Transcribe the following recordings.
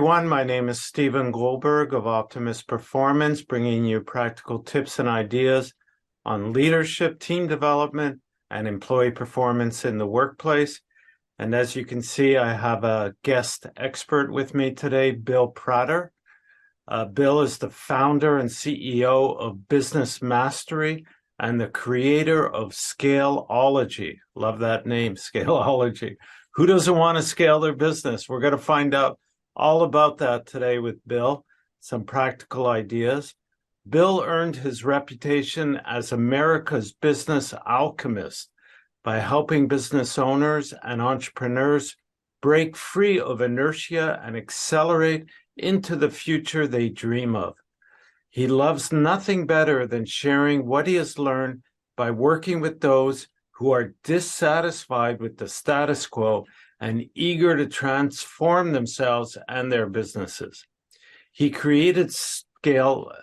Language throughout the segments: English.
everyone. My name is Stephen Goldberg of Optimus Performance, bringing you practical tips and ideas on leadership, team development, and employee performance in the workplace. And as you can see, I have a guest expert with me today, Bill Prater. Bill is the founder and CEO of Business Mastery and the creator of Scaleology. Love that name, Scaleology. Who doesn't want to scale their business? We're going to find out all about that today with Bill, some practical ideas. Bill earned his reputation as America's business alchemist by helping business owners and entrepreneurs break free of inertia and accelerate into the future they dream of. He loves nothing better than sharing what he has learned by working with those who are dissatisfied with the status quo and eager to transform themselves and their businesses. He created Scaleology.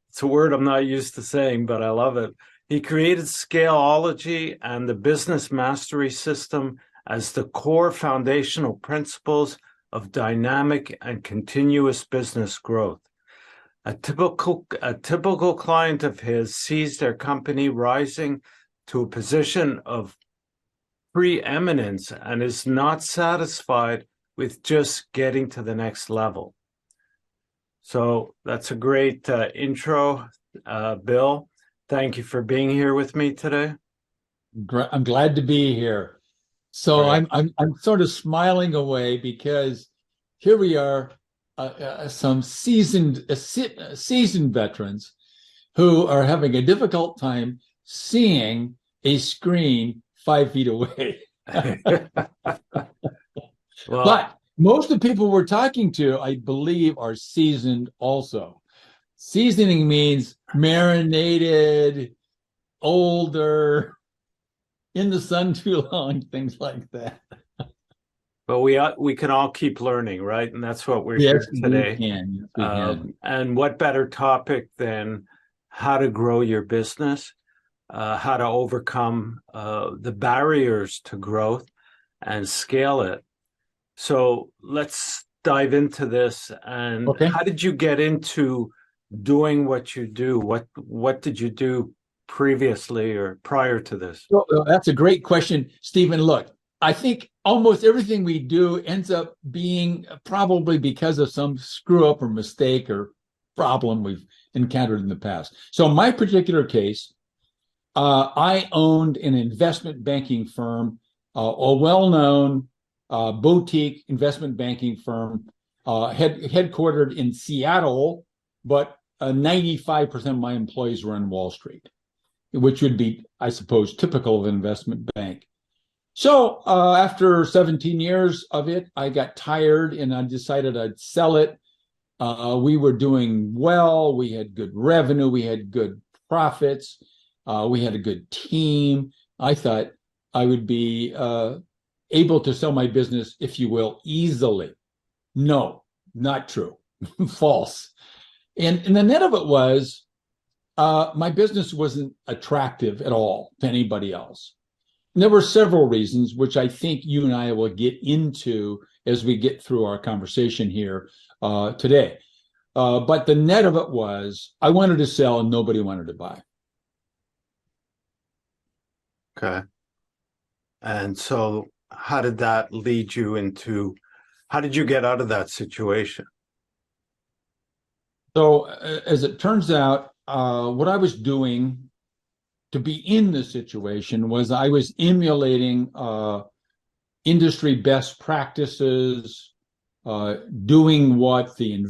It's a word I'm not used to saying, but I love it. He created Scaleology and the Business Mastery System as the core foundational principles of dynamic and continuous business growth. A typical client of his sees their company rising to a position of preeminence and is not satisfied with just getting to the next level. So that's a great intro, Bill. Thank you for being here with me today. I'm glad to be here. So right. I'm sort of smiling away because here we are. Some seasoned veterans who are having a difficult time seeing a screen 5 feet away. But most of the people we're talking to, I believe, are seasoned also. Seasoning means marinated, older, in the sun too long, things like that. But we can all keep learning, right? And that's what we're here today. Yes, we can. And what better topic than how to grow your business, how to overcome the barriers to growth and scale it. So let's dive into this. And How did you get into doing what you do? What did you do previously or prior to this? Well, that's a great question, Stephen. Look, I think almost everything we do ends up being probably because of some screw up or mistake or problem we've encountered in the past. So in my particular case, I owned an investment banking firm, a well-known boutique investment banking firm, headquartered in Seattle, but 95% of my employees were on Wall Street, which would be, I suppose, typical of an investment bank. So after 17 years of it, I got tired and I decided I'd sell it. We were doing well. We had good revenue. We had good profits. We had a good team. I thought I would be able to sell my business, if you will, easily. No, not true. False. And the net of it was my business wasn't attractive at all to anybody else. And there were several reasons, which I think you and I will get into as we get through our conversation here today. But the net of it was I wanted to sell and nobody wanted to buy. Okay. And so how did that lead you into, how did you get out of that situation? So as it turns out, what I was doing to be in this situation was I was emulating industry best practices, doing what the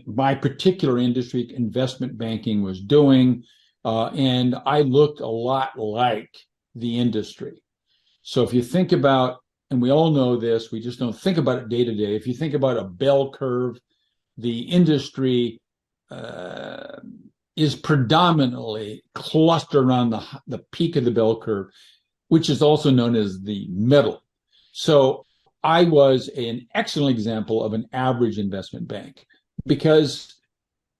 my particular industry, investment banking, was doing, and I looked a lot like the industry. So if you think about, and we all know this, we just don't think about it day to day. If you think about a bell curve, the industry is predominantly clustered around the peak of the bell curve, which is also known as the middle. So I was an excellent example of an average investment bank because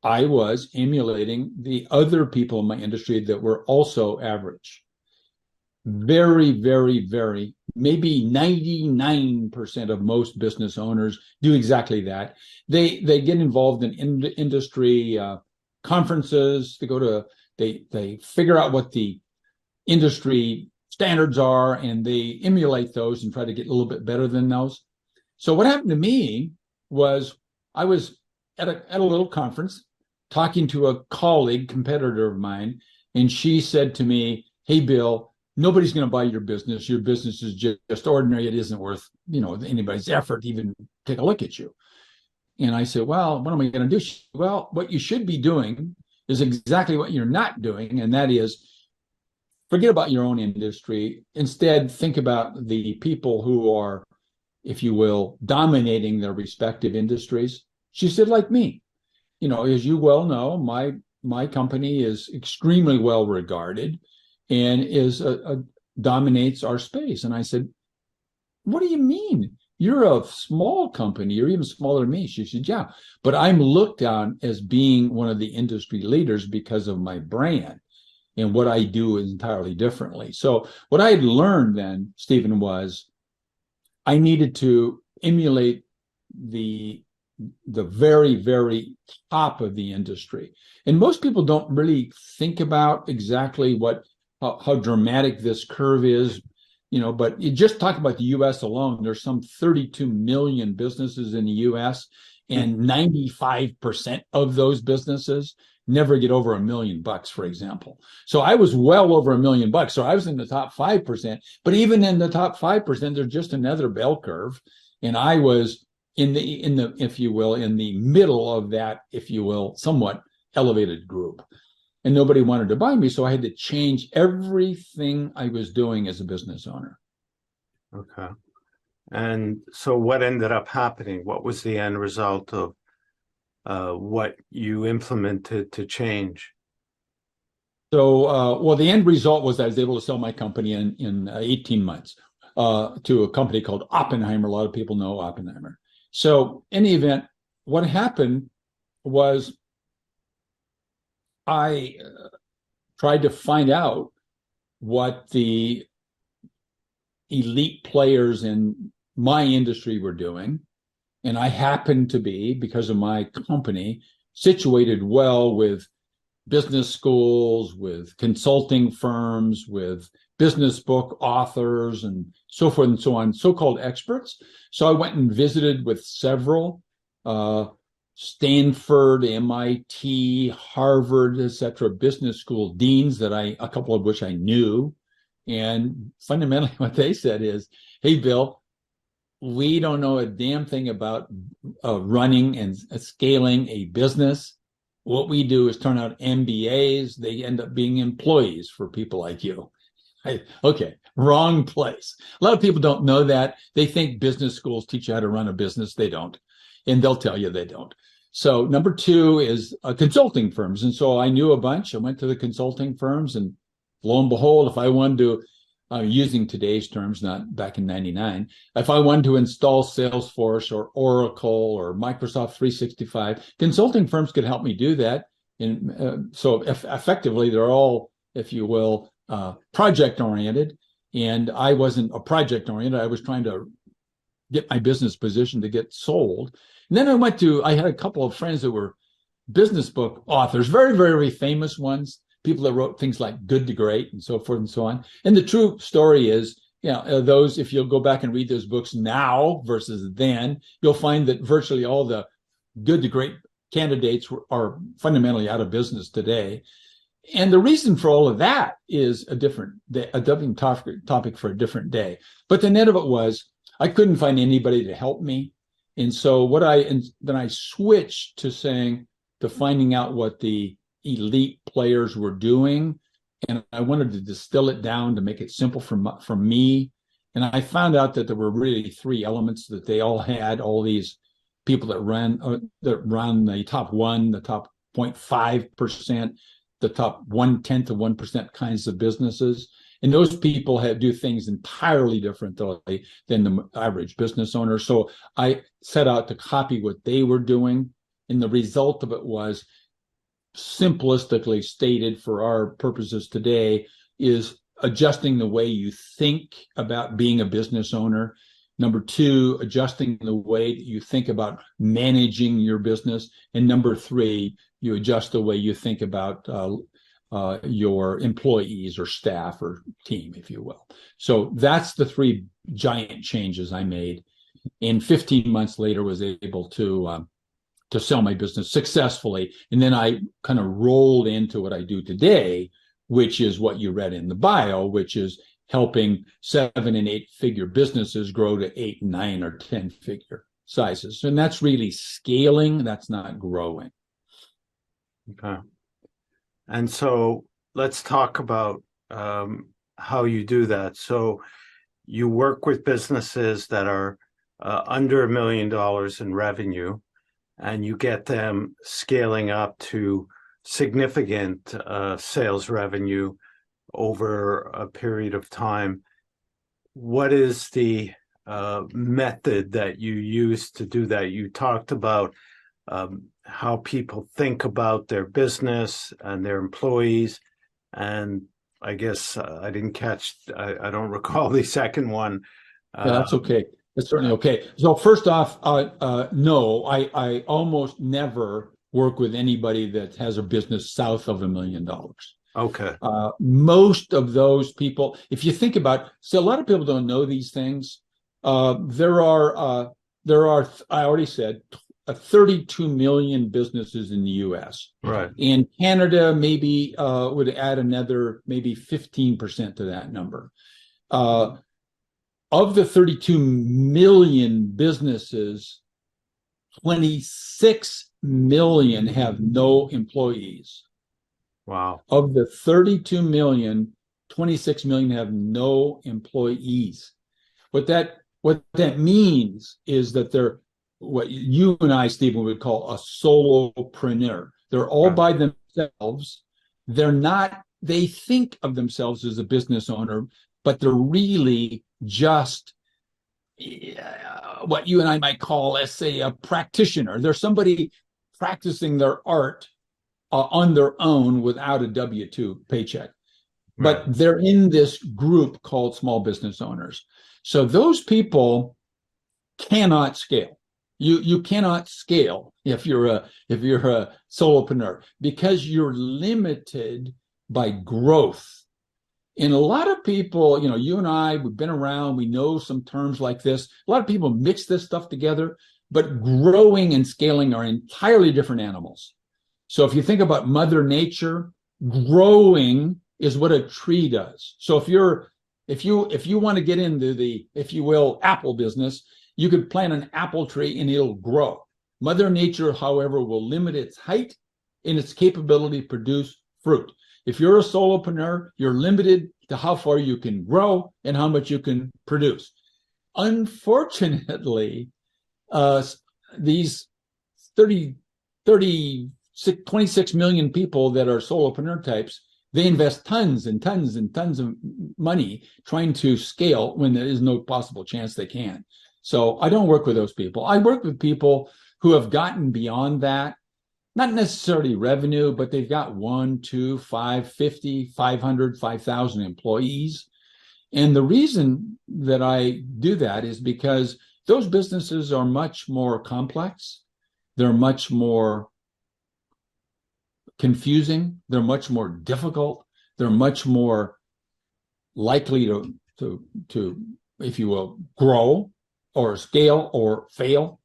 I was emulating the other people in my industry that were also average. very, very, very, maybe 99% of most business owners do exactly that. They get involved in industry conferences. They figure out what the industry standards are, and they emulate those and try to get a little bit better than those. So what happened to me was I was at a little conference talking to a colleague, competitor of mine, and she said to me, "Hey, Bill, nobody's going to buy your business. Your business is just ordinary. It isn't worth, anybody's effort to even take a look at you." And I said, "Well, what am I going to do?" She said, "Well, what you should be doing is exactly what you're not doing, and that is forget about your own industry. Instead, think about the people who are, if you will, dominating their respective industries." She said, "Like me. As you well know, my company is extremely well regarded and dominates our space." And I said, "What do you mean? You're a small company. You're even smaller than me." She said, "Yeah, but I'm looked on as being one of the industry leaders because of my brand, and what I do is entirely differently." So what I had learned then, Stephen, was I needed to emulate the very, very top of the industry. And most people don't really think about exactly how dramatic this curve is, but you just talk about the US alone, there's some 32 million businesses in the US, and 95% of those businesses never get over $1 million, for example. So I was well over $1 million. So I was in the top 5%, but even in the top 5%, there's just another bell curve. And I was in the, if you will, in the middle of that, if you will, somewhat elevated group. And nobody wanted to buy me. So I had to change everything I was doing as a business owner. Okay. And so what ended up happening? What was the end result of what you implemented to change? So, the end result was I was able to sell my company in 18 months to a company called Oppenheimer. A lot of people know Oppenheimer. So in any event, what happened was I tried to find out what the elite players in my industry were doing. And I happened to be, because of my company, situated well with business schools, with consulting firms, with business book authors, and so forth and so on, so-called experts. So I went and visited with several Stanford, MIT, Harvard, etc., business school deans a couple of which I knew. And fundamentally what they said is, "Hey, Bill, we don't know a damn thing about running and scaling a business. What we do is turn out MBAs. They end up being employees for people like you." Okay, wrong place. A lot of people don't know that. They think business schools teach you how to run a business. They don't. And they'll tell you they don't. So number two is consulting firms. And so I knew a bunch. I went to the consulting firms, and lo and behold, if I wanted to, using today's terms, not back in 99, if I wanted to install Salesforce or Oracle or Microsoft 365, consulting firms could help me do that. And so effectively, they're all, if you will, project oriented. And I wasn't a project oriented. I was trying to get my business positioned to get sold. And then I had a couple of friends that were business book authors, very, very famous ones, people that wrote things like Good to Great and so forth and so on. And the true story is, those, if you'll go back and read those books now versus then, you'll find that virtually all the Good to Great candidates are fundamentally out of business today. And the reason for all of that is a different topic for a different day. But the net of it was, I couldn't find anybody to help me. And so then I switched to finding out what the elite players were doing. And I wanted to distill it down to make it simple for me. And I found out that there were really three elements that they all had, all these people that run the top 1%, the top 0.5%, the top 1/10 of 1% kinds of businesses. And those people do things entirely differently than the average business owner. So I set out to copy what they were doing. And the result of it was, simplistically stated for our purposes today, is adjusting the way you think about being a business owner. Number two, adjusting the way that you think about managing your business. And number three, you adjust the way you think about your employees or staff or team, if you will. So that's the three giant changes I made. And 15 months later, was able to sell my business successfully. And then I kind of rolled into what I do today, which is what you read in the bio, which is helping 7 and 8 figure businesses grow to 8, 9, or 10 figure sizes. And that's really scaling. That's not growing. Okay. And so let's talk about how you do that. So you work with businesses that are under $1 million in revenue, and you get them scaling up to significant sales revenue over a period of time. What is the method that you use to do that? You talked about how people think about their business and their employees, and I guess I didn't catch, I don't recall the second one. Yeah, that's okay. That's certainly okay. So first off, no, I almost never work with anybody that has a business south of $1 million. Okay. Most of those people, if you think about, so a lot of people don't know these things. There are, I already said, 32 million businesses in the U.S. Right. And Canada maybe would add another maybe 15% to that number. Of the 32 million businesses, 26 million have no employees. Wow. Of the 32 million, 26 million have no employees. What that means is that they're what you and I, Stephen, would call a solopreneur. They're all by themselves. They think of themselves as a business owner, but they're really just what you and I might call, let's say, a practitioner. They're somebody practicing their art on their own without a W-2 paycheck. But they're in this group called small business owners. So those people cannot scale. You cannot scale if you're a solopreneur, because you're limited by growth. And a lot of people, you and I, we've been around, we know some terms like this. A lot of people mix this stuff together, but growing and scaling are entirely different animals. So if you think about Mother Nature, growing is what a tree does. So if you want to get into the, if you will, apple business, you could plant an apple tree and it'll grow. Mother Nature, however, will limit its height and its capability to produce fruit. If you're a solopreneur, you're limited to how far you can grow and how much you can produce. Unfortunately, these 26 million people that are solopreneur types, they invest tons and tons and tons of money trying to scale when there is no possible chance they can. So I don't work with those people. I work with people who have gotten beyond that, not necessarily revenue, but they've got 1, 2, 5, 50, 500, 5,000 employees. And the reason that I do that is because those businesses are much more complex. They're much more confusing. They're much more difficult. They're much more likely to if you will, grow or scale or fail.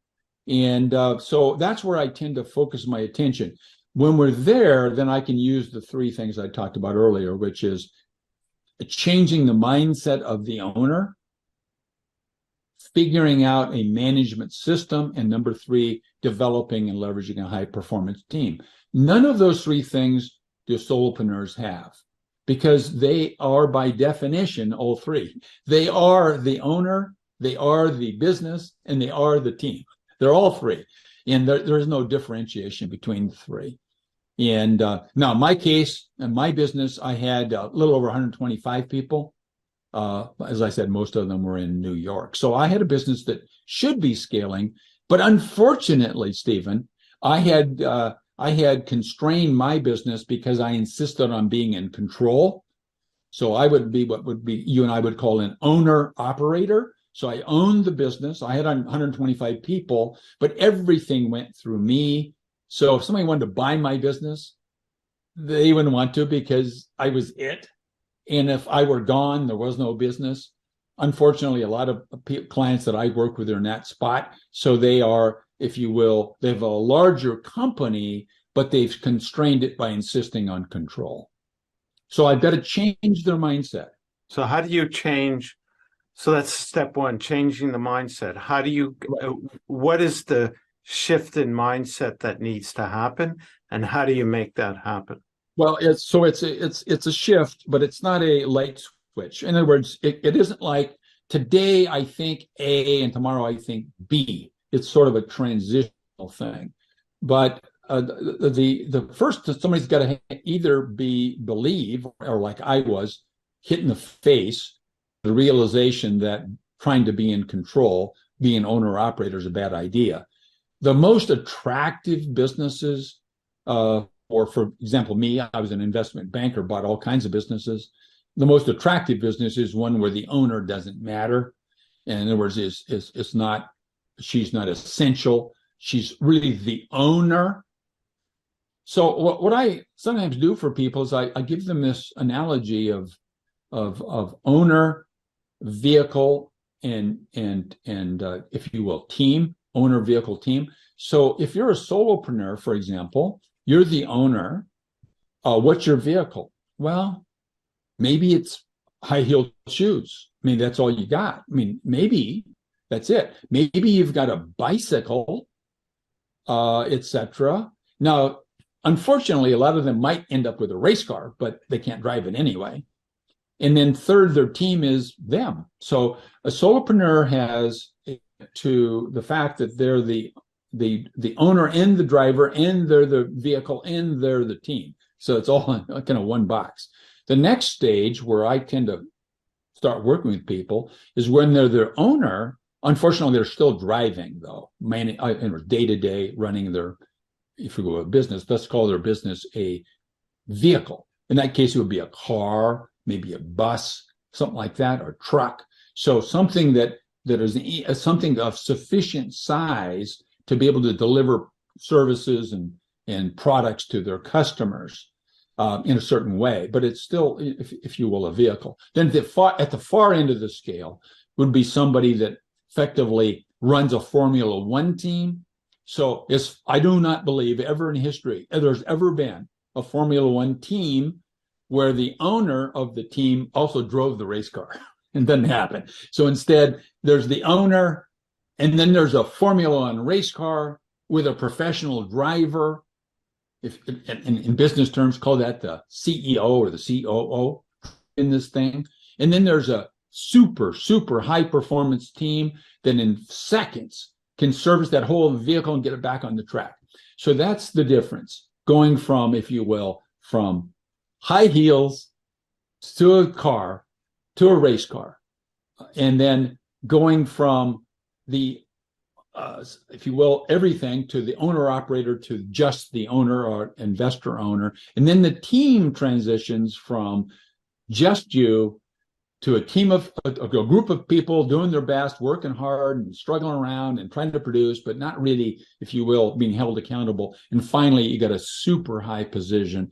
And so that's where I tend to focus my attention. When we're there, then I can use the three things I talked about earlier, which is changing the mindset of the owner, figuring out a management system, and number three, developing and leveraging a high-performance team. None of those three things do solopreneurs have, because they are, by definition, all three. They are the owner, they are the business, and they are the team. They're all three, and there is no differentiation between the three. And now, in my case, in my business, I had a little over 125 people. As I said, most of them were in New York. So I had a business that should be scaling, but unfortunately, Stephen, I had constrained my business because I insisted on being in control. So I would be what would be you and I would call an owner operator. So I owned the business. I had 125 people, but everything went through me. So if somebody wanted to buy my business, they wouldn't want to because I was it. And if I were gone, there was no business. Unfortunately, a lot of clients that I work with are in that spot. So they are, if you will, they have a larger company, but they've constrained it by insisting on control. So I've got to change their mindset. So how do you change? So that's step one, changing the mindset. How do you, what is the shift in mindset that needs to happen? And how do you make that happen? Well, it's a shift, but it's not a light switch. In other words, it isn't like today I think A and tomorrow I think B. It's sort of a transitional thing. But the first, somebody's got to either believe, or like I was, hit in the face, the realization that trying to be in control, being owner operator is a bad idea. The most attractive businesses, or for example, me, I was an investment banker, bought all kinds of businesses. The most attractive business is one where the owner doesn't matter. And in other words, she's not essential. She's really the owner. So what I sometimes do for people is I give them this analogy of owner, vehicle, and if you will, team, owner, vehicle, team. So if you're a solopreneur, for example, you're the owner. What's your vehicle? Well, maybe it's high-heeled shoes. I mean, that's all you got. I mean, maybe that's it. Maybe you've got a bicycle, etc. Now, unfortunately, a lot of them might end up with a race car, but they can't drive it anyway. And then third, their team is them. So a solopreneur has to the fact that they're the owner and the driver, and they're the vehicle, and they're the team. So it's all in kind of one box. The next stage where I tend to start working with people is when they're their owner. Unfortunately, they're still driving, though, day to day, running their, if you go a business, let's call their business a vehicle. In that case, it would be a car, maybe a bus, something like that, or a truck. So something that is something of sufficient size to be able to deliver services and products to their customers in a certain way. But it's still, if you will, a vehicle. Then at the far end of the scale would be somebody that effectively runs a Formula One team. So I do not believe ever in history there's ever been a Formula One team where the owner of the team also drove the race car. It doesn't happen. So instead, there's the owner, and then there's a Formula One race car with a professional driver. If in business terms, call that the CEO or the COO in this thing. And then there's a super, super high performance team that in seconds can service that whole vehicle and get it back on the track. So that's the difference, going from, if you will, from high heels to a car to a race car, and then going from the if you will, everything to the owner operator to just the owner or investor owner. And then the team transitions from just you to a team of a group of people doing their best, working hard and struggling around and trying to produce, but not really, if you will, being held accountable. And finally, you got a super high precision,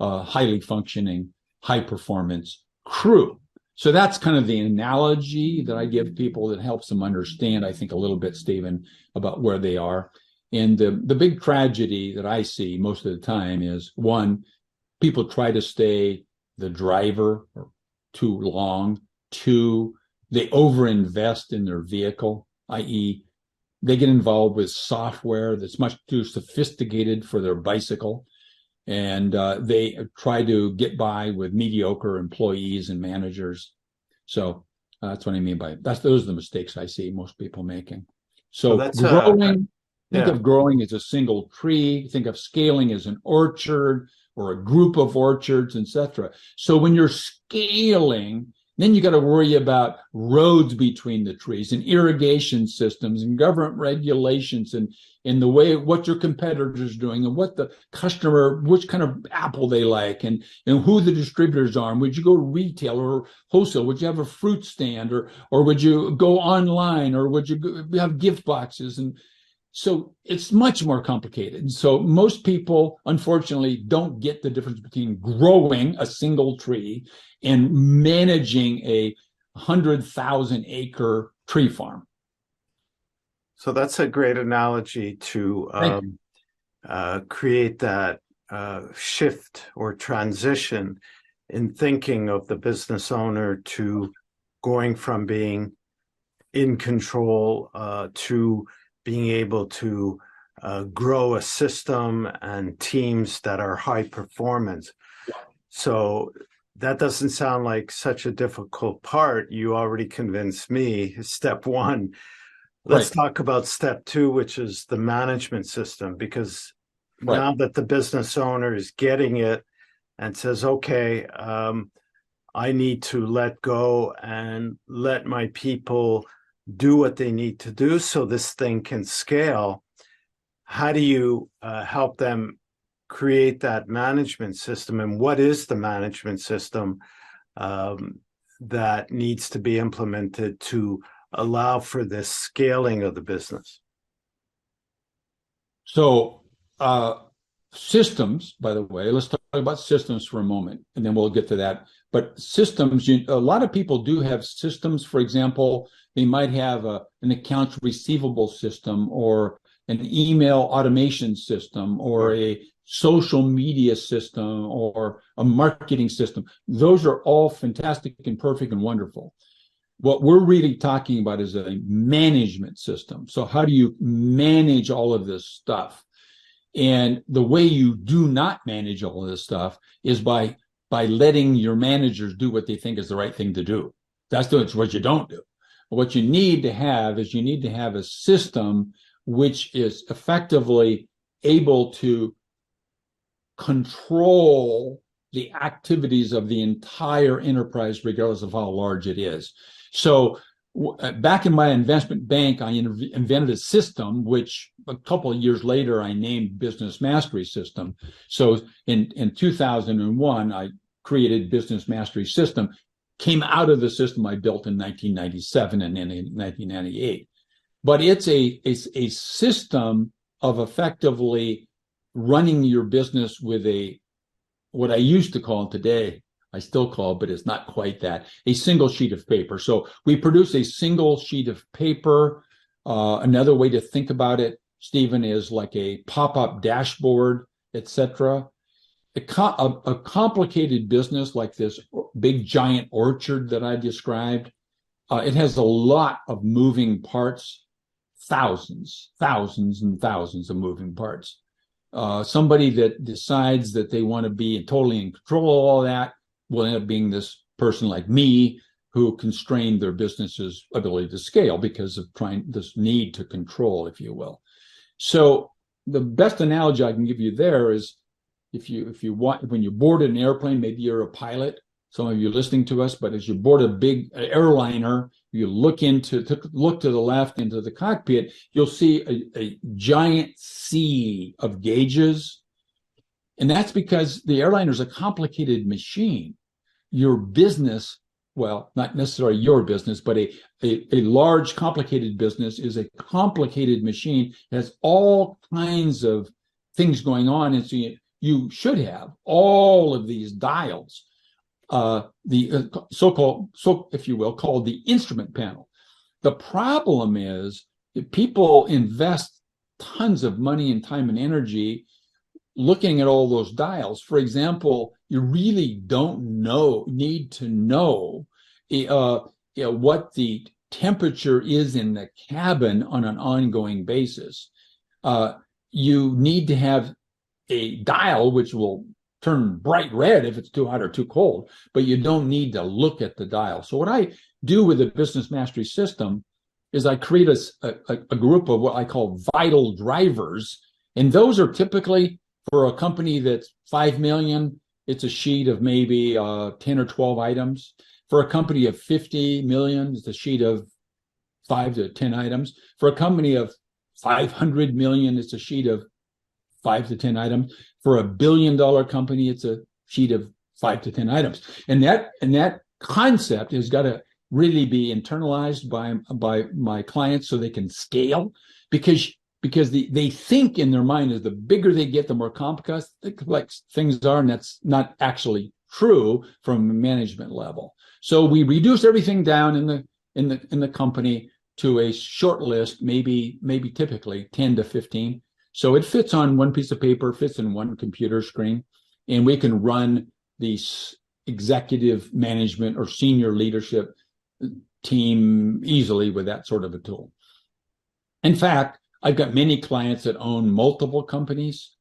highly functioning, high performance crew. So that's kind of the analogy that I give people that helps them understand, I think, a little bit, Stephen, about where they are. And the big tragedy that I see most of the time is, one, people try to stay the driver too long. Two, they overinvest in their vehicle, i.e., they get involved with software that's much too sophisticated for their bicycle. And they try to get by with mediocre employees and managers. So that's what I mean by those are the mistakes I see most people making. So growing, think of growing as a single tree. Think of scaling as an orchard or a group of orchards, etc. So when you're scaling, Then you got to worry about roads between the trees and irrigation systems and government regulations and the way what your competitors are doing and what the customer, which kind of apple they like and who the distributors are. And would you go retail or wholesale? Would you have a fruit stand or would you go online or would you have gift boxes? And so it's much more complicated. And so most people, unfortunately, don't get the difference between growing a single tree and managing a 100,000-acre tree farm. So that's a great analogy to create that shift or transition in thinking of the business owner to going from being in control to being able to grow a system and teams that are high performance. So that doesn't sound like such a difficult part. You already convinced me. Step one. Let's talk about step two, which is the management system, because now that the business owner is getting it and says, okay, I need to let go and let my people do what they need to do so this thing can scale. How do you help them create that management system? And what is the management system that needs to be implemented to allow for this scaling of the business? So systems, by the way, let's talk about systems for a moment, and then we'll get to that. But systems, a lot of people do have systems. For example, they might have an accounts receivable system or an email automation system or a social media system or a marketing system. Those are all fantastic and perfect and wonderful. What we're really talking about is a management system. So how do you manage all of this stuff? And the way you do not manage all of this stuff is by letting your managers do what they think is the right thing to do. That's what you don't do. What you need to have is a system which is effectively able to control the activities of the entire enterprise, regardless of how large it is. So back in my investment bank, I invented a system, which a couple of years later, I named Business Mastery System. So in 2001, I created Business Mastery System, came out of the system I built in 1997 and then in 1998. But it's a system of effectively running your business with what I used to call today, I still call, but it's not quite that, a single sheet of paper. So we produce a single sheet of paper. Another way to think about it, Stephen, is like a pop-up dashboard, etc. A complicated business like this big giant orchard that I described, it has a lot of moving parts, thousands and thousands of moving parts. Somebody that decides that they want to be totally in control of all that will end up being this person like me who constrained their business's ability to scale because of this need to control, if you will. So the best analogy I can give you there is if you want, when you board an airplane, maybe you're a pilot, some of you listening to us, but as you board a big airliner, you look to the left into the cockpit, you'll see a giant sea of gauges. And that's because the airliner is a complicated machine. Your business, well, not necessarily your business, but a large, complicated business is a complicated machine. It has all kinds of things going on. And so you should have all of these dials, the so-called, if you will, called the instrument panel. The problem is that people invest tons of money and time and energy looking at all those dials. For example, you really don't need to know what the temperature is in the cabin on an ongoing basis. You need to have a dial which will turn bright red if it's too hot or too cold, but you don't need to look at the dial. So what I do with the Business Mastery System is I create a group of what I call vital drivers, and those are typically, for a company that's 5 million, it's a sheet of maybe 10 or 12 items. For a company of 50 million, it's a sheet of 5 to 10 items. For a company of 500 million, it's a sheet of 5 to 10 items. For $1 billion company, it's a sheet of 5 to 10 items. And that concept has got to really be internalized by my clients so they can scale, because they think in their mind is the bigger they get, the more complex things are, and that's not actually true from a management level. So we reduce everything down in the company to a short list, maybe typically 10 to 15. So it fits on one piece of paper, fits in one computer screen, and we can run these executive management or senior leadership team easily with that sort of a tool. In fact, I've got many clients that own multiple companies,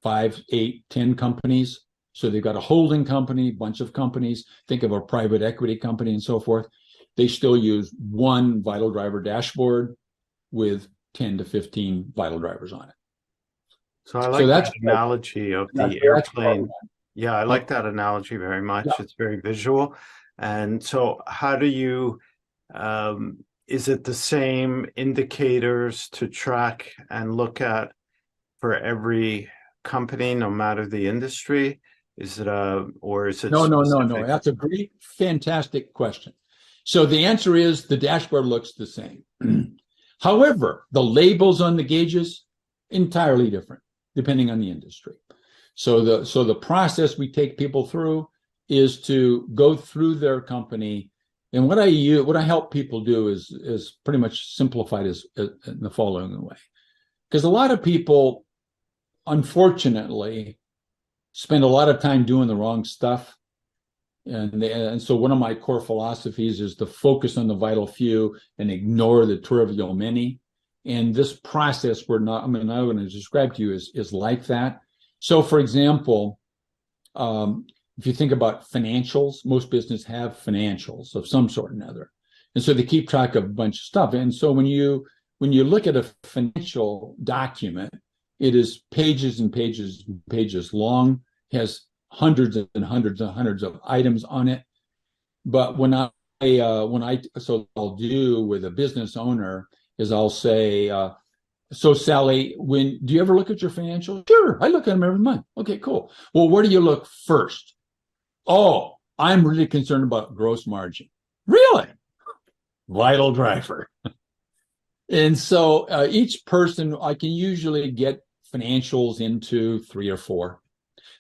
5, 8, 10 companies. So they've got a holding company, bunch of companies. Think of a private equity company and so forth. They still use one vital driver dashboard with 10 to 15 vital drivers on it. So I like that analogy of the airplane. Yeah, I like that analogy very much. Yeah. It's very visual. And so how do you, is it the same indicators to track and look at for every company, no matter the industry? Is it or is it? No. That's a great, fantastic question. So the answer is the dashboard looks the same. However, the labels on the gauges, entirely different, depending on the industry. So the process we take people through is to go through their company. And what I help people do is pretty much simplified in the following way. Because a lot of people, unfortunately, spend a lot of time doing the wrong stuff. And so one of my core philosophies is to focus on the vital few and ignore the trivial many. And this process I'm going to describe to you is like that. So, for example, if you think about financials, most businesses have financials of some sort or another. And so they keep track of a bunch of stuff. And so when you look at a financial document, it is pages and pages and pages long, has hundreds and hundreds and hundreds of items on it. But so I'll do with a business owner is I'll say, so Sally, do you ever look at your financials? Sure, I look at them every month. Okay, cool. Well, where do you look first? Oh, I'm really concerned about gross margin. Really? Vital driver. And so each person, I can usually get financials into 3 or 4.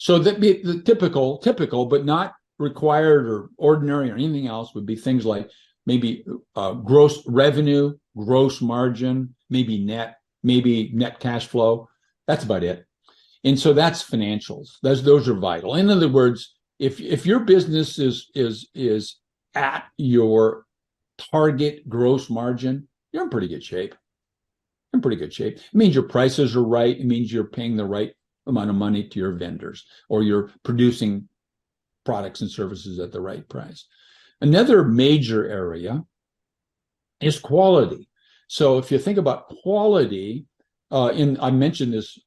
So that be the typical, but not required or ordinary or anything else would be things like maybe gross revenue, gross margin, maybe net cash flow. That's about it. And so that's financials. Those are vital. In other words, if your business is at your target gross margin, you're in pretty good shape. It means your prices are right. It means you're paying the right amount of money to your vendors, or you're producing products and services at the right price. Another major area is quality. So if you think about quality, I mentioned this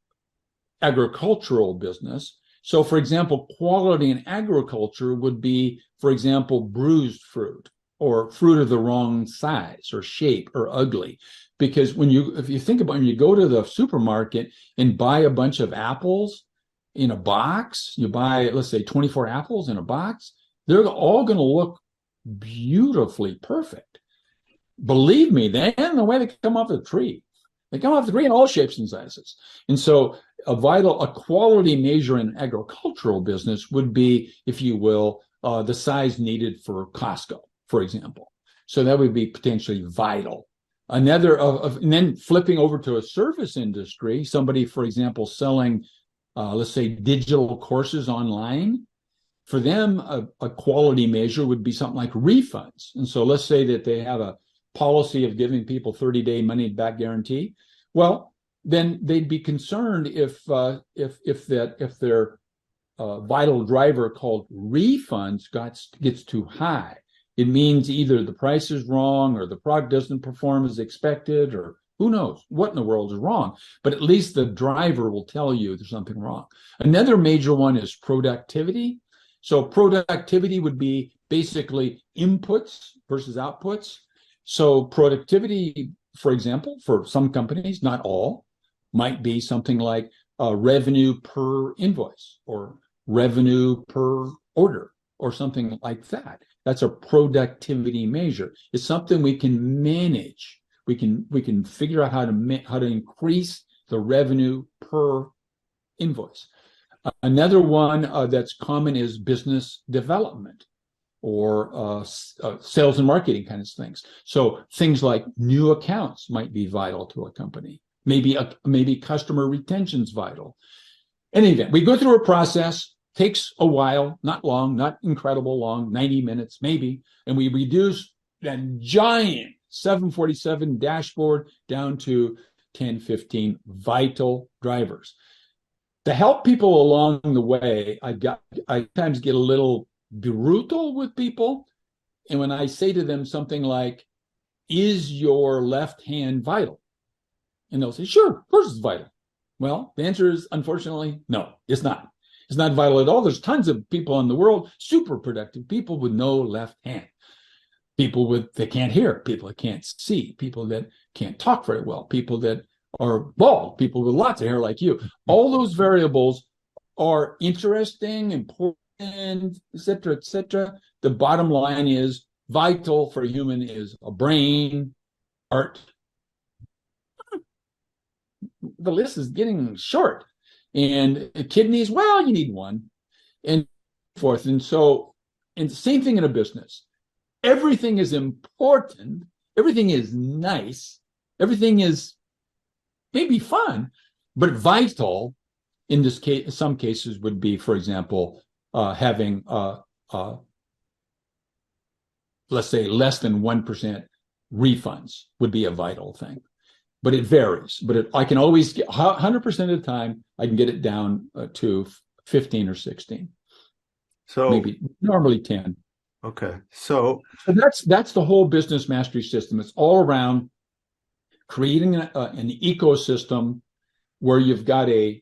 agricultural business. So for example, quality in agriculture would be, for example, bruised fruit or fruit of the wrong size or shape or ugly. Because if you think about when you go to the supermarket and buy a bunch of apples in a box, you buy, let's say 24 apples in a box, they're all going to look beautifully perfect. Believe me, then the way they come off the tree. They come off the tree in all shapes and sizes. And so a quality measure in agricultural business would be, if you will, the size needed for Costco, for example. So that would be potentially vital. And then flipping over to a service industry, somebody, for example, selling, let's say, digital courses online, for them, a quality measure would be something like refunds. And so let's say that they have a policy of giving people 30-day money-back guarantee. Well, then they'd be concerned if their vital driver called refunds gets too high. It means either the price is wrong or the product doesn't perform as expected, or who knows what in the world is wrong. But at least the driver will tell you there's something wrong. Another major one is productivity. So productivity would be basically inputs versus outputs. So productivity, for example, for some companies, not all, might be something like revenue per invoice or revenue per order or something like that. That's a productivity measure. It's something we can manage. We can figure out how to increase the revenue per invoice. Another one that's common is business development or sales and marketing kinds of things. So things like new accounts might be vital to a company. Maybe customer retention's vital. In any event, we go through a process, takes a while, not long, not incredible long, 90 minutes maybe, and we reduce that giant 747 dashboard down to 10, 15 vital drivers. To help people along the way, I sometimes get a little brutal with people. And when I say to them something like, is your left hand vital? And they'll say, sure, of course it's vital. Well, the answer is, unfortunately, no, it's not. It's not vital at all. There's tons of people in the world, super productive people with no left hand. People that can't hear, people that can't see, people that can't talk very well, people that are bald, people with lots of hair like you. All those variables are interesting, important, et cetera, et cetera. The bottom line is vital for a human is a brain, heart. The list is getting short. And kidneys, well, you need one, and forth. And so, and the same thing in a business. Everything is important. Everything is nice. Everything is maybe fun, but vital in this case, some cases would be, for example, having, let's say, less than 1% refunds would be a vital thing. But it varies. But I can always get 100% of the time, I can get it down to 15 or 16. So maybe normally 10. Okay. So that's the whole business mastery system. It's all around creating an ecosystem where you've got a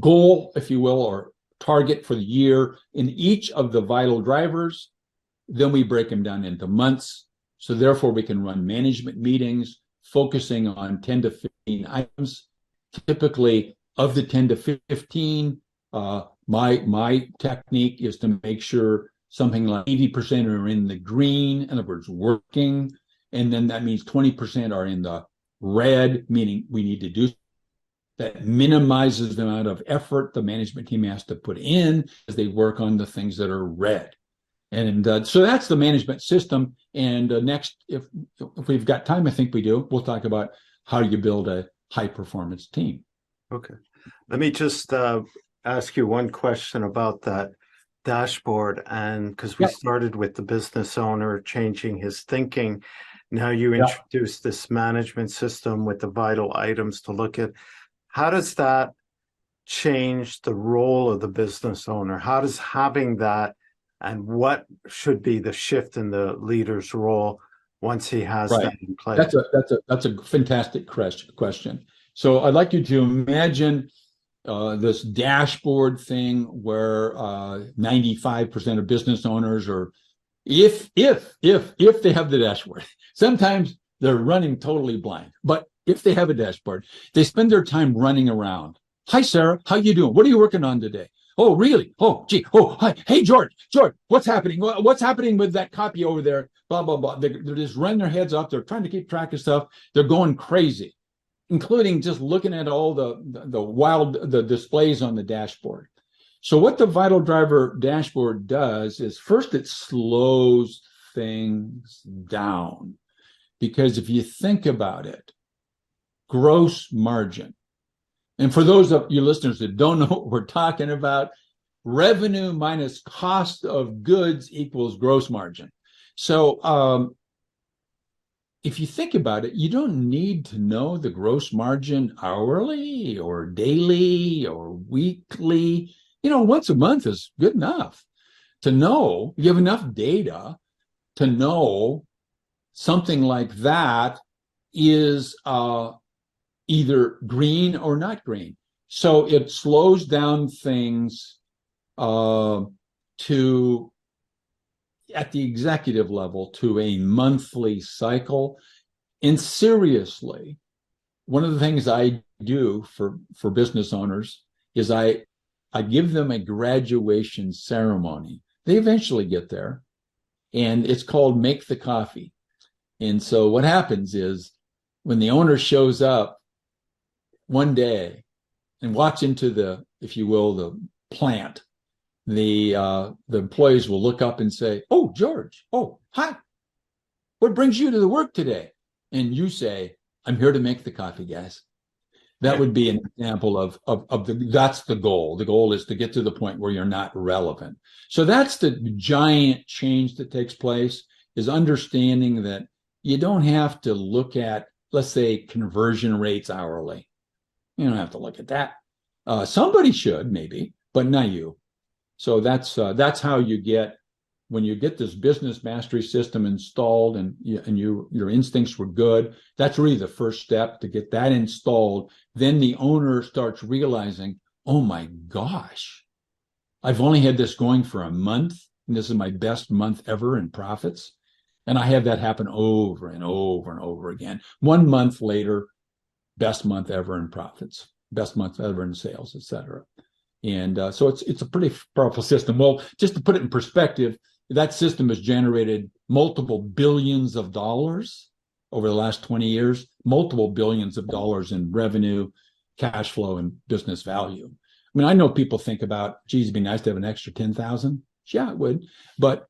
goal, if you will, or target for the year in each of the vital drivers. Then we break them down into months. So therefore, we can run management meetings focusing on 10 to 15 items. Typically, of the 10 to 15, my technique is to make sure something like 80% are in the green, in other words, working. And then that means 20% are in the red, meaning we need to do that minimizes the amount of effort the management team has to put in as they work on the things that are red. And so that's the management system. And next, if we've got time, I think we do, we'll talk about how you build a high performance team. Okay. Let me just ask you one question about that dashboard. And because we started with the business owner changing his thinking, now you introduce this management system with the vital items to look at. How does that change the role of the business owner? How does having that, and what should be the shift in the leader's role once he has that in place? That's a fantastic question. So I'd like you to imagine this dashboard thing where 95% of business owners are, if they have the dashboard, sometimes they're running totally blind, but if they have a dashboard, they spend their time running around. Hi, Sarah, how you doing? What are you working on today? Oh, really? Oh, gee. Oh, hi. Hey, George, what's happening? What's happening with that copy over there? Blah, blah, blah. They're just running their heads up. They're trying to keep track of stuff. They're going crazy, including just looking at all the displays on the dashboard. So what the Vital Driver dashboard does is first it slows things down. Because if you think about it, gross margin, and for those of you listeners that don't know what we're talking about, revenue minus cost of goods equals gross margin. So if you think about it, you don't need to know the gross margin hourly or daily or weekly. Once a month is good enough to know. You have enough data to know something like that is either green or not green. So it slows down things to to, at the executive level, to a monthly cycle. And seriously, one of the things I do for business owners is I give them a graduation ceremony. They eventually get there, and it's called Make the Coffee. And so what happens is when the owner shows up one day and walks into the, if you will, the plant, the employees will look up and say, "Oh, George, oh, hi. What brings you to the work today?" And you say, "I'm here to make the coffee, guys." That would be an example of that's the goal. The goal is to get to the point where you're not relevant. So that's the giant change that takes place, is understanding that you don't have to look at, let's say, conversion rates hourly. You don't have to look at that. Somebody should, maybe, but not you. So that's how you get, when you get this business mastery system installed and your instincts were good. That's really the first step, to get that installed. Then the owner starts realizing, oh my gosh, I've only had this going for a month, and this is my best month ever in profits. And I have that happen over and over and over again. 1 month later, best month ever in profits, best month ever in sales, et cetera. And so it's a pretty powerful system. Well, just to put it in perspective, that system has generated multiple billions of dollars over the last 20 years, multiple billions of dollars in revenue, cash flow, and business value. I mean, I know people think about, geez, it'd be nice to have an extra 10,000. Yeah, it would. But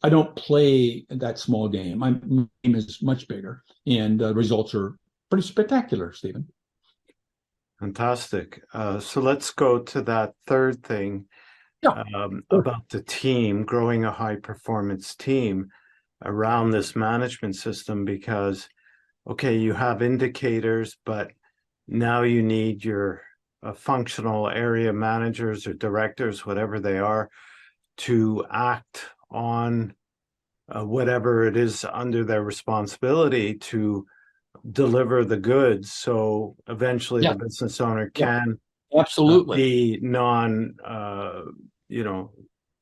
I don't play that small game. My game is much bigger, and the results are pretty spectacular, Stephen. Fantastic. So let's go to that third thing, about the team, growing a high performance team around this management system, because, okay, you have indicators, but now you need your functional area managers or directors, whatever they are, to act on whatever it is under their responsibility to deliver the goods. So eventually the business owner can absolutely be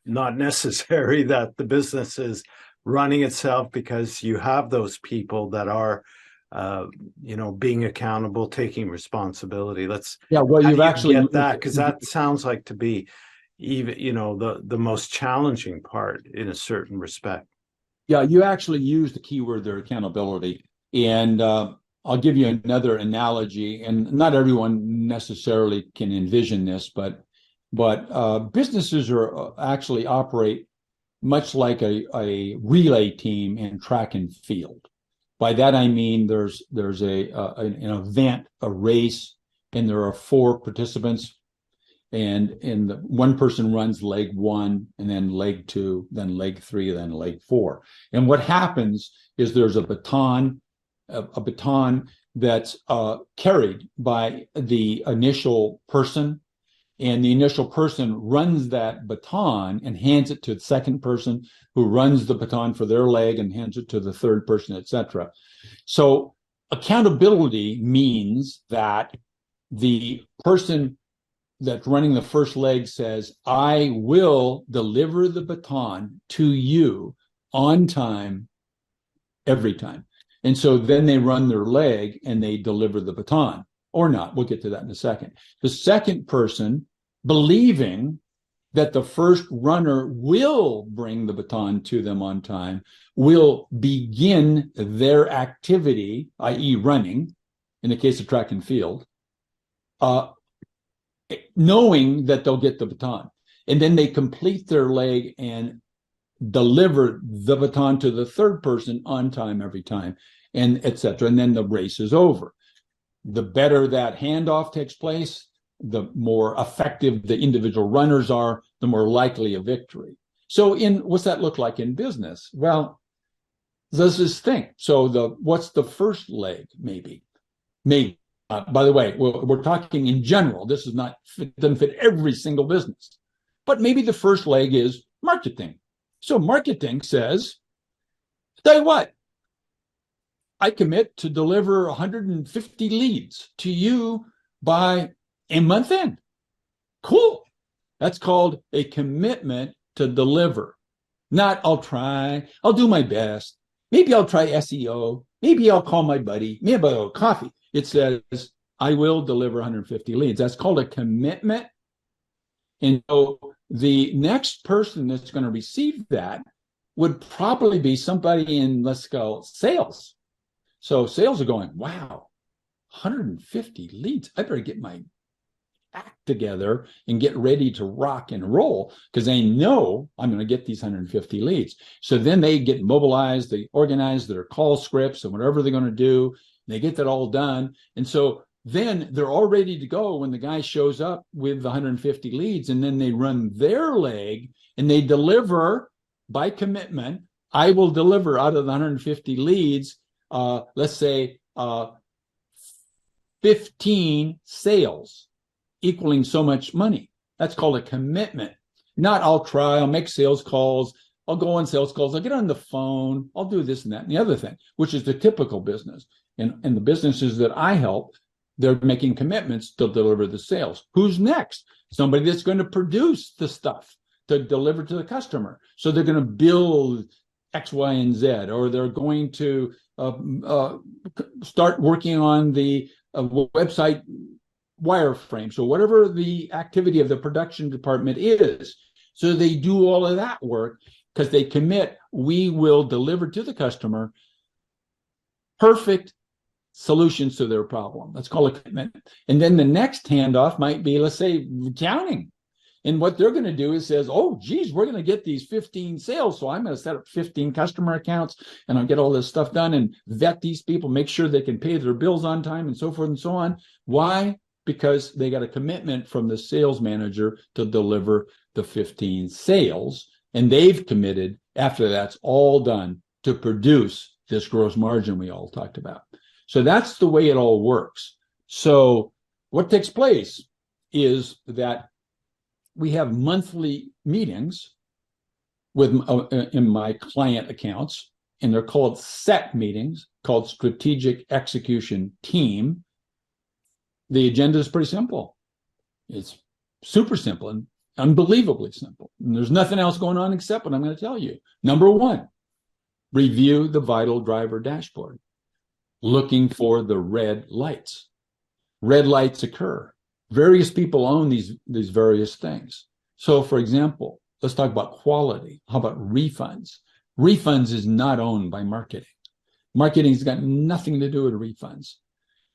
not necessary that the business is running itself, because you have those people that are being accountable, taking responsibility. You've actually get that, because that sounds like to be even the most challenging part in a certain respect. You actually use the keyword there, accountability. And I'll give you another analogy, and not everyone necessarily can envision this, but businesses actually operate much like a relay team in track and field. By that I mean there's an event, a race, and there are 4 participants, and one person runs leg 1, and then leg 2, then leg 3, then leg 4. And what happens is there's a baton that's carried by the initial person, and the initial person runs that baton and hands it to the second person, who runs the baton for their leg and hands it to the third person, etc. So accountability means that the person that's running the first leg says, "I will deliver the baton to you on time, every time." And so then they run their leg and they deliver the baton, or not. We'll get to that in a second. The second person, believing that the first runner will bring the baton to them on time, will begin their activity, i.e. running, in the case of track and field, knowing that they'll get the baton. And then they complete their leg and deliver the baton to the third person on time every time, and etc. And then the race is over. The better that handoff takes place, the more effective the individual runners are, the more likely a victory. So what's that look like in business? Well, there's this thing. So what's the first leg? Maybe. By the way, we're talking in general. This doesn't fit every single business. But maybe the first leg is marketing. So marketing says, tell you what, I commit to deliver 150 leads to you by a month end. Cool. That's called a commitment to deliver. Not I'll do my best. Maybe I'll try SEO. Maybe I'll call my buddy. Maybe I'll coffee. It says, I will deliver 150 leads. That's called a commitment. And so the next person that's going to receive that would probably be somebody in, let's go, sales. So sales are going, wow, 150 leads. I better get my act together and get ready to rock and roll because they know I'm going to get these 150 leads. So then they get mobilized, they organize their call scripts and whatever they're going to do. They get that all done. And so then they're all ready to go when the guy shows up with the 150 leads, and then they run their leg and they deliver by commitment. I will deliver out of the 150 leads, let's say 15 sales equaling so much money. That's called a commitment. Not I'll make sales calls. I'll go on sales calls. I'll get on the phone. I'll do this and that and the other thing, which is the typical business. And the businesses that I help, they're making commitments to deliver the sales. Who's next? Somebody that's going to produce the stuff to deliver to the customer. So they're going to build X, Y, and Z, or they're going to start working on the website wireframe. So whatever the activity of the production department is, so they do all of that work because they commit, we will deliver to the customer perfect solutions to their problem. That's called a commitment. And then the next handoff might be, let's say, accounting. And what they're going to do is says, oh, geez, we're going to get these 15 sales. So I'm going to set up 15 customer accounts and I'll get all this stuff done and vet these people, make sure they can pay their bills on time and so forth and so on. Why? Because they got a commitment from the sales manager to deliver the 15 sales. And they've committed, after that's all done, to produce this gross margin we all talked about. So that's the way it all works. So what takes place is that we have monthly meetings with in my client accounts, and they're called set meetings, called strategic execution team. The agenda is pretty simple. It's super simple and unbelievably simple. And there's nothing else going on except what I'm going to tell you. Number one, review the vital driver dashboard, looking for the red lights. Red lights occur. Various people own these various things. So, for example, let's talk about quality. How about refunds? Refunds is not owned by marketing. Marketing's got nothing to do with refunds.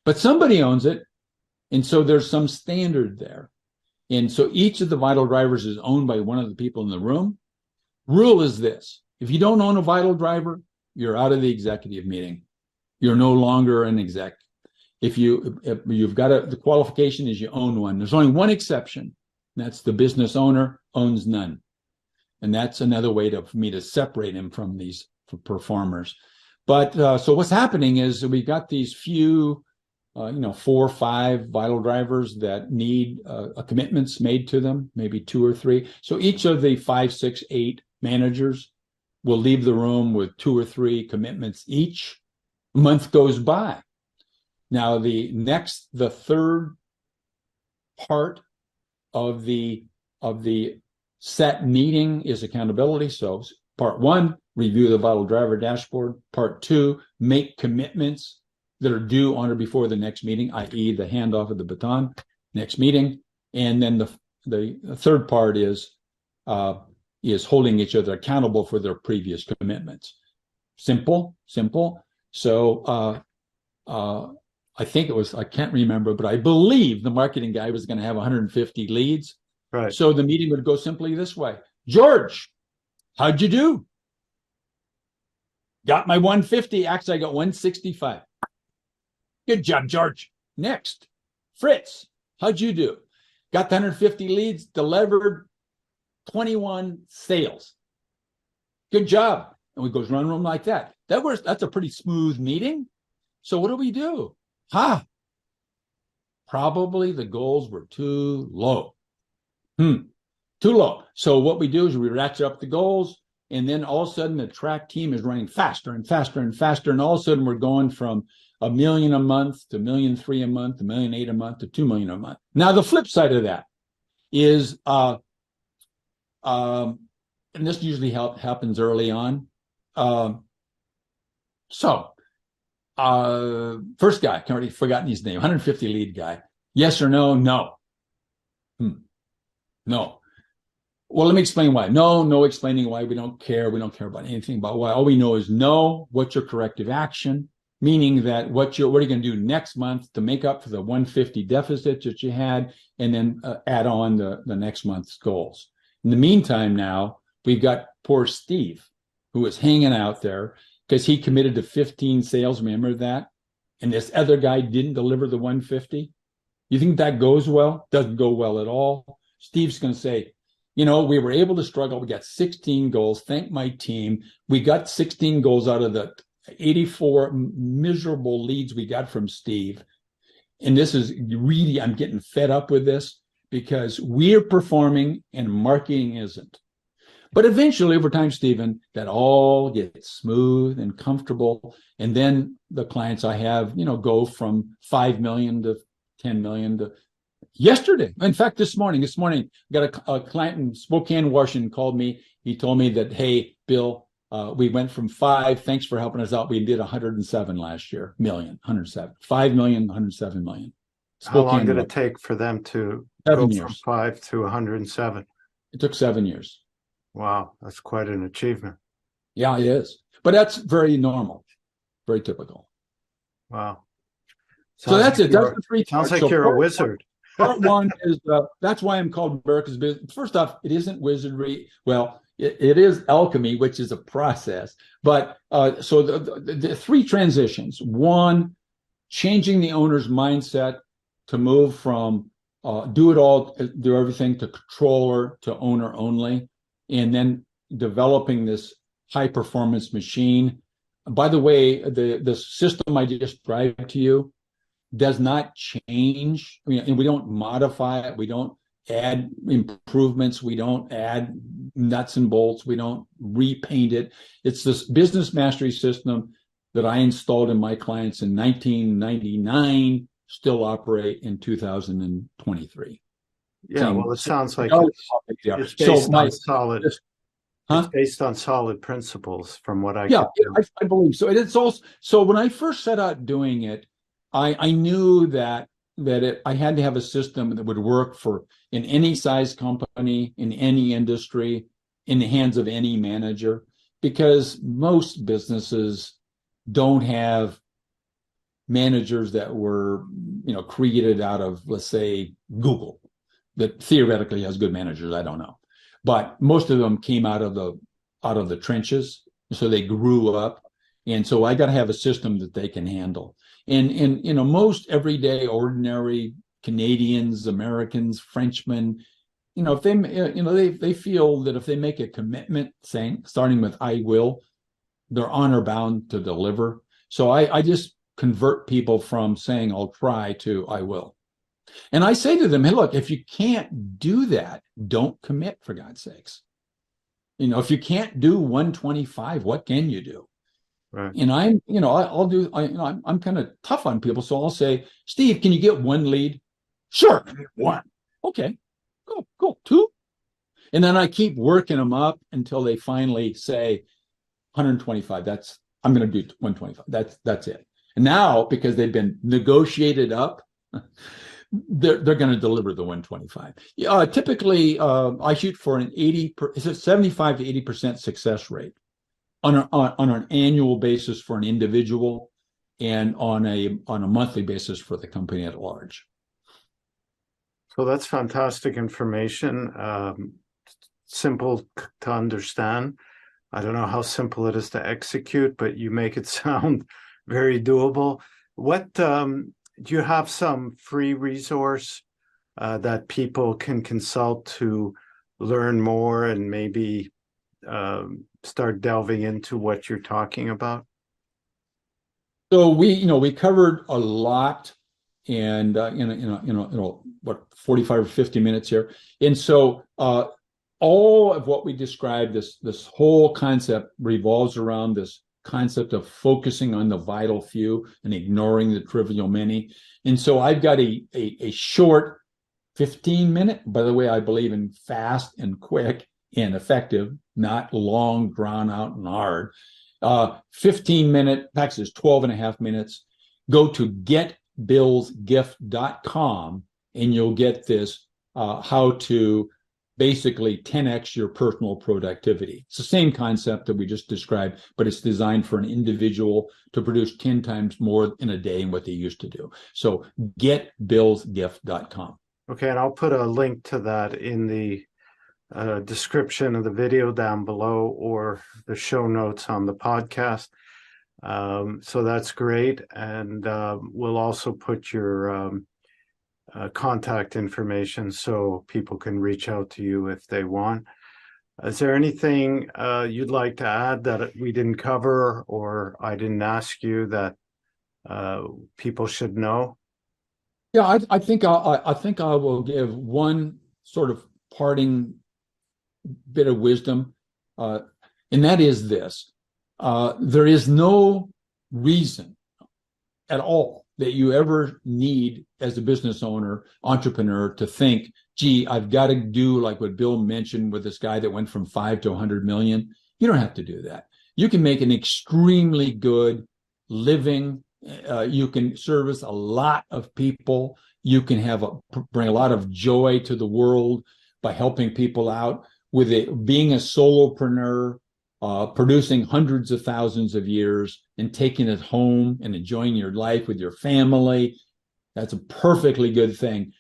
But somebody owns it, and so there's some standard there. And so each of the vital drivers is owned by one of the people in the room. Rule is this: if you don't own a vital driver, you're out of the executive meeting. You're no longer an exec. If you've got the qualification is you own one. There's only one exception. That's the business owner owns none. And that's another way for me to separate him from these performers. But so what's happening is we've got these few, 4 or 5 vital drivers that need commitments made to them, maybe 2 or 3. So each of the 5, 6, 8 managers will leave the room with 2 or 3 commitments each. A month goes by. Now, the third part of the set meeting is accountability. So part 1, review the vital driver dashboard. Part 2, make commitments that are due on or before the next meeting, i.e. the handoff of the baton, next meeting. And then the third part is holding each other accountable for their previous commitments. Simple. So I think it was, I can't remember, but I believe the marketing guy was going to have 150 leads. Right. So the meeting would go simply this way: George, how'd you do? Got my 150. Actually, I got 165. Good job, George. Next, Fritz, how'd you do? Got the 150 leads, delivered 21 sales. Good job. And we goes run room like that. That's a pretty smooth meeting. So what do? Probably the goals were too low. Too low. So what we do is we ratchet up the goals, and then all of a sudden the track team is running faster and faster and faster. And all of a sudden we're going from $1 million a month to $1.3 million a month, $1.8 million a month to $2 million a month. Now the flip side of that is and this usually happens early on. Um, so, first guy, I've already forgotten his name, 150 lead guy. Yes or no? No. No. Well, let me explain why. No, no explaining why. We don't care. We don't care about anything about why. All we know is no, what's your corrective action? Meaning that what are you going to do next month to make up for the 150 deficit that you had, and then add on the next month's goals. In the meantime, now we've got poor Steve, who is hanging out there because he committed to 15 sales. Remember that? And this other guy didn't deliver the 150. You think that goes well? Doesn't go well at all. Steve's going to say, we were able to struggle. We got 16 goals. Thank my team. We got 16 goals out of the 84 miserable leads we got from Steve. And this is really, I'm getting fed up with this because we're performing and marketing isn't. But eventually, over time, Stephen, that all gets smooth and comfortable. And then the clients I have, go from 5 million to 10 million to yesterday. In fact, this morning, I got a client in Spokane, Washington called me. He told me that, hey, Bill, we went from 5. Thanks for helping us out. We did 107 last year, 5 million, 107 million. How long did it take for them to go from 5 to 107? It took 7 years. Wow, that's quite an achievement. Yeah, it is. But that's very normal, very typical. Wow. So that's it. That's the 3 parts. Sounds like you're a wizard. Part one is that's why I'm called America's Business. First off, it isn't wizardry. Well, it is alchemy, which is a process. But so the 3 transitions. 1, changing the owner's mindset to move from do it all, do everything, to controller to owner only, and then developing this high performance machine. By the way, the system I just described to you does not change. And we don't modify it. We don't add improvements. We don't add nuts and bolts. We don't repaint it. It's this business mastery system that I installed in my clients in 1999, still operate in 2023. Yeah, well, it sounds like it's based on solid. It's based on solid principles, from what I I believe so. And it's also, so when I first set out doing it, I knew that I had to have a system that would work in any size company, in any industry, in the hands of any manager, because most businesses don't have managers that were, created out of, let's say, Google, that theoretically has good managers. I don't know, but most of them came out of the trenches, so they grew up, and so I got to have a system that they can handle. And most everyday, ordinary Canadians, Americans, Frenchmen, if they feel that if they make a commitment, starting with "I will," they're honor bound to deliver. So I just convert people from saying "I'll try" to "I will." And I say to them, hey, look, if you can't do that, don't commit, for God's sakes. If you can't do 125, what can you do? Right. And I'm kind of tough on people. So I'll say, Steve, can you get 1 lead? Sure. 1. Okay. Cool. 2. And then I keep working them up until they finally say 125. I'm going to do 125. That's it. And now, because they've been negotiated up, they're going to deliver the 125. Typically, I shoot for an 75 to 80% success rate on an annual basis for an individual, and on a monthly basis for the company at large. So that's fantastic information. Simple to understand. I don't know how simple it is to execute, but you make it sound very doable. What do you have some free resource that people can consult to learn more and maybe start delving into what you're talking about? So we covered a lot, and what, 45 or 50 minutes here, and so all of what we described, this whole concept revolves around this concept of focusing on the vital few and ignoring the trivial many. And so I've got a short 15-minute, by the way, I believe in fast and quick, and effective, not long, drawn out, and hard. 15-minute, PAX is 12 and a half minutes. Go to getbillsgift.com and you'll get this how to basically 10x your personal productivity. It's the same concept that we just described, but it's designed for an individual to produce 10 times more in a day than what they used to do. So getbillsgift.com. Okay, and I'll put a link to that in the description of the video down below or the show notes on the podcast. So that's great. And we'll also put your contact information so people can reach out to you if they want. Is there anything you'd like to add that we didn't cover or I didn't ask you that people should know? Yeah, I think I will give one sort of parting bit of wisdom, and that is this: there is no reason at all that you ever need as a business owner, entrepreneur, to think, gee, I've got to do like what Bill mentioned with this guy that went from 5 to 100 million. You don't have to do that. You can make an extremely good living. You can service a lot of people. You can bring a lot of joy to the world by helping people out with it, being a solopreneur, producing hundreds of thousands of years and taking it home and enjoying your life with your family. That's a perfectly good thing.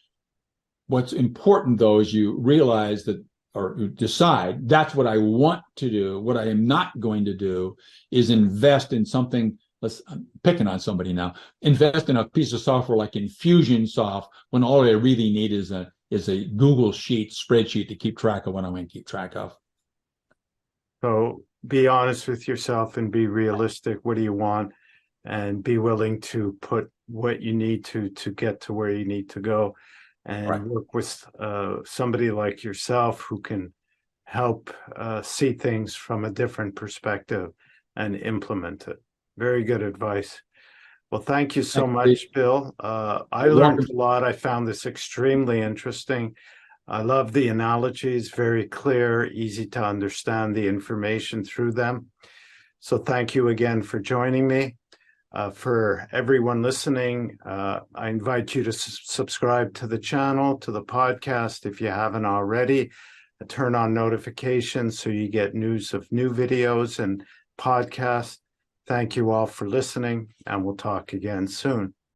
What's important, though, is you realize that, or you decide, that's what I want to do. What I am not going to do is invest in something. I'm picking on somebody now. Invest in a piece of software like Infusionsoft when all I really need is a Google spreadsheet to keep track of what I'm going to keep track of. So be honest with yourself and be realistic. What do you want? And be willing to put what you need to get to where you need to go, and work with somebody like yourself who can help see things from a different perspective and implement it. Very good advice. Well, thank you so much, Bill. I learned a lot. I found this extremely interesting. I love the analogies, very clear, easy to understand the information through them. So thank you again for joining me. For everyone listening, I invite you to subscribe to the channel, to the podcast if you haven't already. Turn on notifications so you get news of new videos and podcasts. Thank you all for listening, and we'll talk again soon.